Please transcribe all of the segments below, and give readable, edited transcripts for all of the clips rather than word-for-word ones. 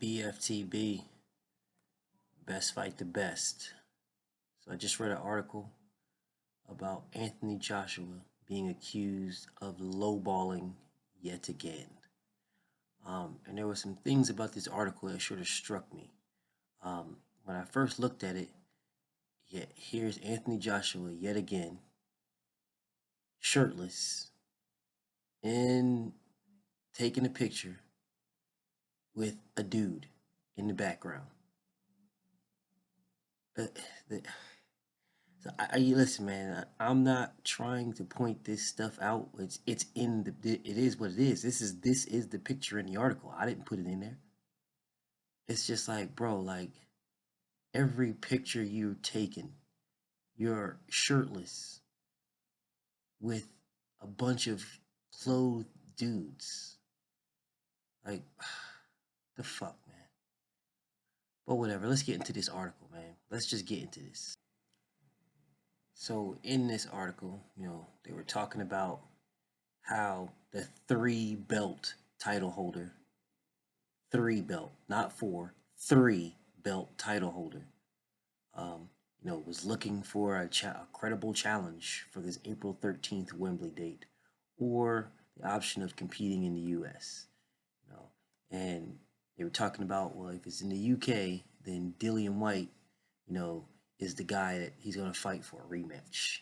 BFTB, best fight the best. So I just read an article about Anthony Joshua being accused of lowballing yet again. And there were some things about this article that sort of struck me. When I first looked at it, yet here's Anthony Joshua yet again, shirtless, and taking a picture with a dude in the background. Uh, the, So listen, man. I'm not trying to point this stuff out. It's in the. It is what it is. This is the picture in the article. I didn't put it in there. It's just like, bro, like every picture you're taking, you're shirtless with a bunch of clothed dudes. Like, the fuck, man. But whatever. Let's get into this article, man. Let's just get into this. So in this article, they were talking about how the three belt title holder, three belt, not four, three belt title holder, was looking for a credible challenge for this April 13th Wembley date, or the option of competing in the U.S. You know, and they were talking about, well, if it's in the UK, then Dillian Whyte, you know, is the guy that he's going to fight for a rematch.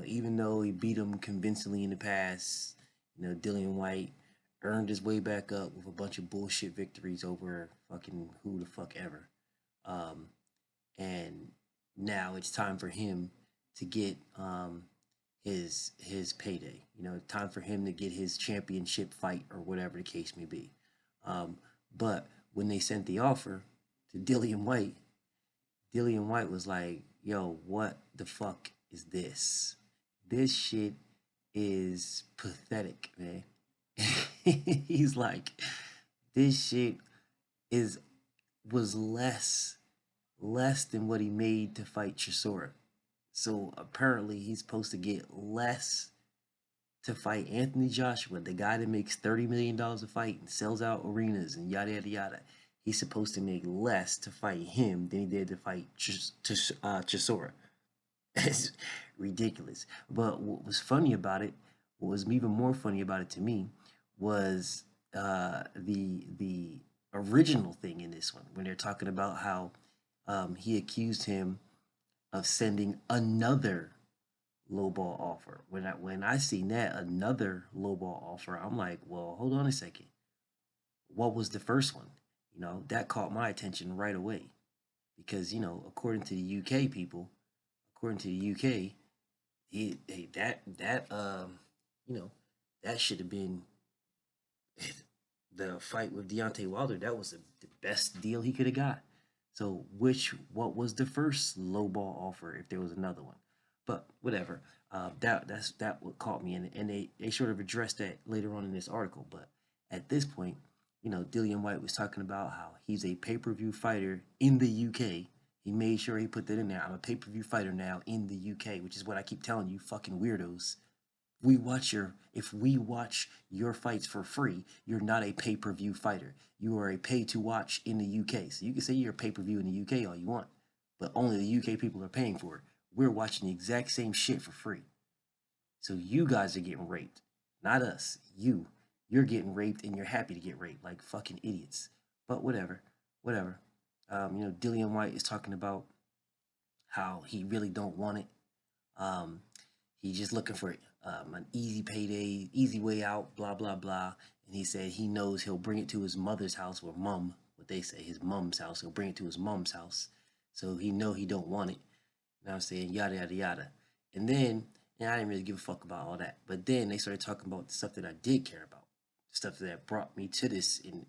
Even though he beat him convincingly in the past, Dillian Whyte earned his way back up with a bunch of bullshit victories over fucking who the fuck ever. Um, and now it's time for him to get his payday. Time for him to get his championship fight or whatever the case may be. But when they sent the offer to Dillian Whyte was like, "Yo, what the fuck is this? This shit is pathetic, man." He's like, "This shit is was less than what he made to fight Chisora. So apparently he's supposed to get less to fight Anthony Joshua, the guy that makes $30 million a fight and sells out arenas and yada yada yada. He's supposed to make less to fight him than he did to fight Chisora. It's ridiculous. But what was funny about it, what was even more funny about it to me, was the original thing in this one when they're talking about how he accused him of sending another lowball offer. When I seen that another lowball offer, I'm like, well, hold on a second. What was the first one? That caught my attention right away because according to the UK people, according to the UK, that you know that should have been the fight with Deontay Wilder. That was the best deal he could have got. So what was the first lowball offer if there was another one? But whatever. That what caught me, and they sort of addressed that later on in this article. But at this point, Dillian Whyte was talking about how he's a pay-per-view fighter in the UK. He made sure he put that in there. I'm a pay-per-view fighter now in the UK, which is what I keep telling you, fucking weirdos. If we watch your fights for free, you're not a pay-per-view fighter. You are a pay to watch in the UK. So you can say you're a pay-per-view in the UK all you want, but only the UK people are paying for it. We're watching the exact same shit for free. So you guys are getting raped, not us. You're getting raped and you're happy to get raped like fucking idiots. But whatever. Dillian Whyte is talking about how he really don't want it. Um, he's just looking for an easy payday, easy way out, blah blah blah. And he said he knows he'll bring it to his mother's house or mom, what they say, his mom's house. He'll bring it to his mom's house, so he don't want it. And I'm saying yada yada yada. And then, I didn't really give a fuck about all that. But then they started talking about the stuff that I did care about, stuff that brought me to this. And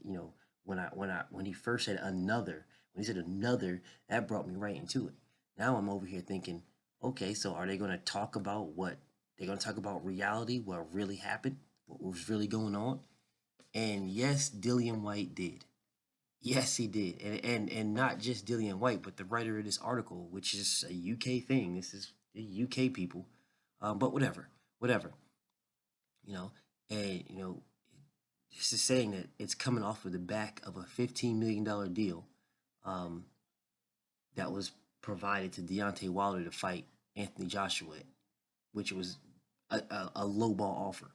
when he first said another, when he said another, that brought me right into it. Now I'm over here thinking, okay, so are they going to talk about what they're going to talk about reality, what really happened, what was really going on? And yes, Dillian Whyte did. Yes, he did, and not just Dillian Whyte, but the writer of this article, which is a UK thing. This is the UK people, but whatever, you know, and this is saying that it's coming off of the back of a $15 million deal um, that was provided to Deontay Wilder to fight Anthony Joshua, which was a low ball offer.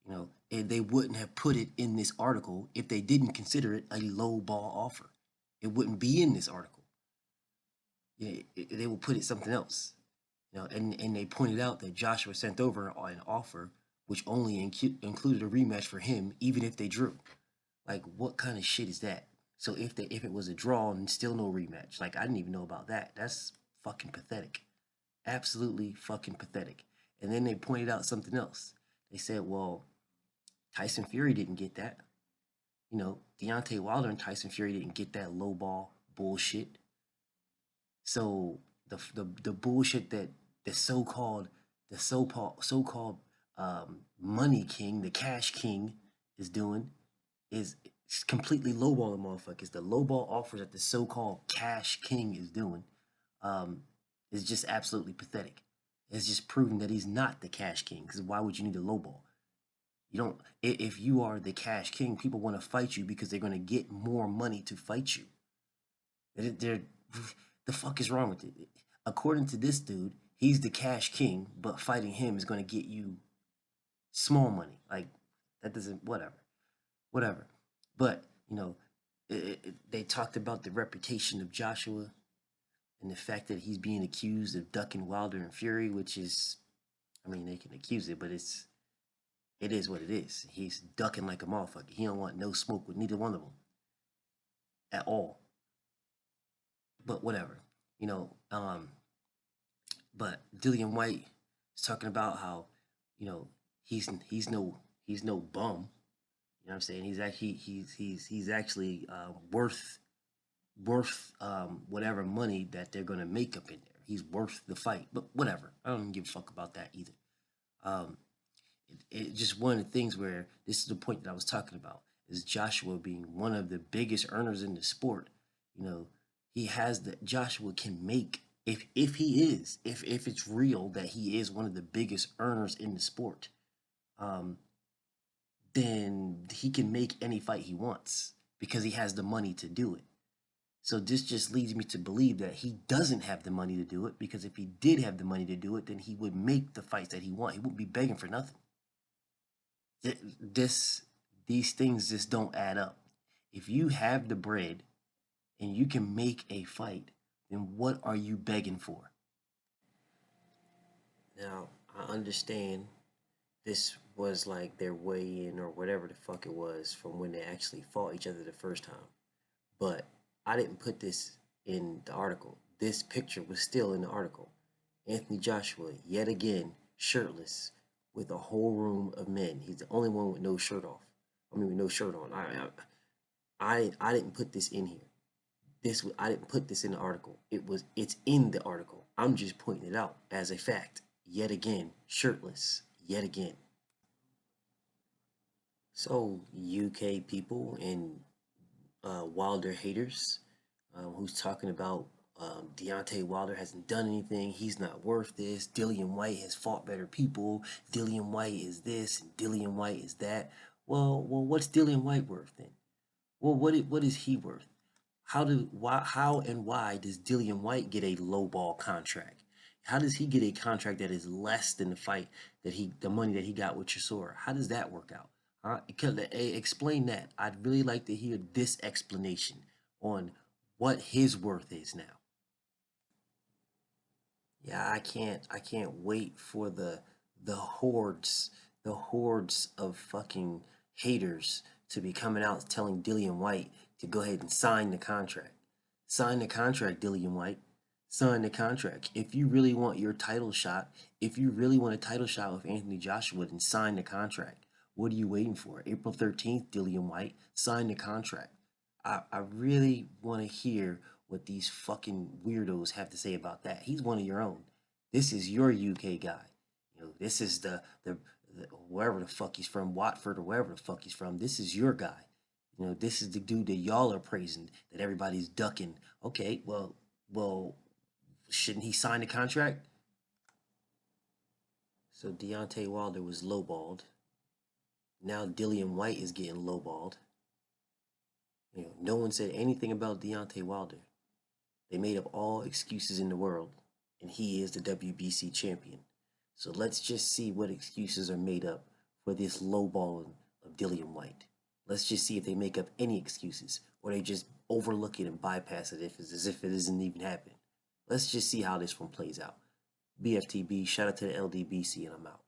You know, and they wouldn't have put it in this article if they didn't consider it a low ball offer. It wouldn't be in this article. Yeah, they will put it something else. You know, and they pointed out that Joshua sent over an offer which only included a rematch for him, even if they drew. Like, what kind of shit is that? So if it was a draw and still no rematch, like I didn't even know about that. That's fucking pathetic. Absolutely fucking pathetic. And then they pointed out something else. They said, well, Tyson Fury didn't get that. You know, Deontay Wilder and Tyson Fury didn't get that low ball bullshit. So the bullshit that the so called money king, the cash king, is doing is completely lowballing motherfuckers. The lowball offers that the so-called cash king is doing um, is just absolutely pathetic. It's just proving that he's not the cash king. Because why would you need a lowball? You don't. If you are the cash king, people want to fight you because they're going to get more money to fight you. They're the fuck is wrong with it? According to this dude, he's the cash king, but fighting him is going to get you small money. Like that doesn't whatever. But you know, they talked about the reputation of Joshua and the fact that he's being accused of ducking Wilder and Fury, which is, I mean, they can accuse it, but it is what it is. He's ducking like a motherfucker. He don't want no smoke with neither one of them at all. But whatever, you know. But Dillian White is talking about how, you know, he's no bum. You know what I'm saying? He's actually worth whatever money that they're gonna make up in there. He's worth the fight. But whatever. I don't even give a fuck about that either. Um, it just one of the things where this is the point that I was talking about is Joshua being one of the biggest earners in the sport. You know, he has that Joshua can make if he is if it's real that he is one of the biggest earners in the sport. Um, then he can make any fight he wants because he has the money to do it. So this just leads me to believe that he doesn't have the money to do it because if he did have the money to do it, then he would make the fights that he wants. He wouldn't be begging for nothing. This these things just don't add up. If you have the bread and you can make a fight, then what are you begging for? Now, I understand this was like their way in or whatever the fuck it was from when they actually fought each other the first time. But I didn't put this in the article. This picture was still in the article. Anthony Joshua, yet again, shirtless, with a whole room of men. He's the only one with no shirt off. I mean, with no shirt on. I didn't put this in here. I didn't put this in the article. It's in the article. I'm just pointing it out as a fact. Yet again, shirtless. Yet again. So UK people and Wilder haters, who's talking about Deontay Wilder hasn't done anything. He's not worth this. Dillian White has fought better people. Dillian White is this and Dillian White is that. Well, what's Dillian White worth then? Well, what is he worth? How and why does Dillian White get a lowball contract? How does he get a contract that is less than the money that he got with Chisora? How does that work out? Explain that. I'd really like to hear this explanation on what his worth is now. Yeah, I can't wait for the hordes of fucking haters to be coming out telling Dillian White to go ahead and sign the contract. Sign the contract, Dillian White. Sign the contract. If you really want your title shot, if you really want a title shot with Anthony Joshua, then sign the contract. What are you waiting for? April 13th, Dillian White, sign the contract. I really want to hear what these fucking weirdos have to say about that. He's one of your own. This is your UK guy. You know, this is the wherever the fuck he's from, Watford or wherever the fuck he's from. This is your guy. You know, this is the dude that y'all are praising, that everybody's ducking. Okay, well, shouldn't he sign the contract? So Deontay Wilder was lowballed. Now Dillian Whyte is getting lowballed. No one said anything about Deontay Wilder. They made up all excuses in the world, and he is the WBC champion. So let's just see what excuses are made up for this lowballing of Dillian Whyte. Let's just see if they make up any excuses, or they just overlook it and bypass it as if it isn't even happening. Let's just see how this one plays out. BFTB, shout out to the LDBC, and I'm out.